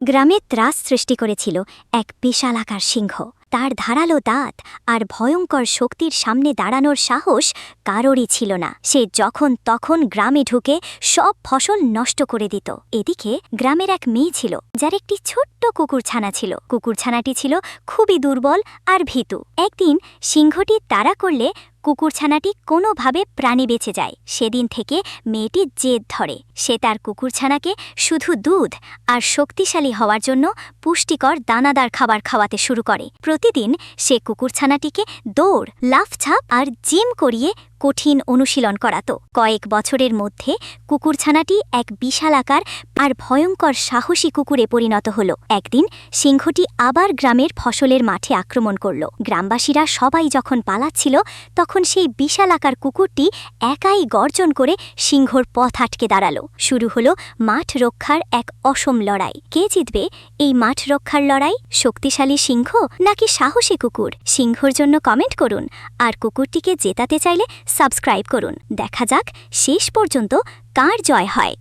গ্রামে ত্রাস সৃষ্টি করেছিল এক বিশালাকার সিংহ। তার ধারালো দাঁত আর ভয়ঙ্কর শক্তির সামনে দাঁড়ানোর সাহস কারোরই ছিল না। সে যখন তখন গ্রামে ঢুকে সব ফসল নষ্ট করে দিত। এদিকে গ্রামের এক মেয়ে ছিল, যার একটি ছোট্ট কুকুরছানা ছিল। কুকুরছানাটি ছিল খুবই দুর্বল আর ভীতু। একদিন সিংহটি তাড়া করলে কুকুরছানাটি কোনোভাবে প্রাণে বেঁচে যায়। সেদিন থেকে মেয়েটি জেদ ধরে। সে তার কুকুরছানাকে শুধু দুধ আর শক্তিশালী হওয়ার জন্য পুষ্টিকর দানাদার খাবার খাওয়াতে শুরু করে। প্রতিদিন সে কুকুরছানাটিকে দৌড়, লাফঝাপ আর জিম করিয়ে কঠিন অনুশীলন করাত। কয়েক বছরের মধ্যে কুকুরছানাটি এক বিশালাকার আর ভয়ঙ্কর সাহসী কুকুরে পরিণত হল। একদিন সিংহটি আবার গ্রামের ফসলের মাঠে আক্রমণ করল। গ্রামবাসীরা সবাই যখন পালাচ্ছিল, তখন সেই বিশালাকার কুকুরটি একাই গর্জন করে সিংহর পথ আটকে দাঁড়ালো। শুরু হলো মাঠ রক্ষার এক অসম লড়াই। কে জিতবে এই মাঠ রক্ষার লড়াই? শক্তিশালী সিংহ নাকি সাহসী কুকুর? সিংহর জন্য কমেন্ট করুন, আর কুকুরটিকে জেতাতে চাইলে সাবস্ক্রাইব করুন। দেখা যাক শেষ পর্যন্ত কার জয় হয়।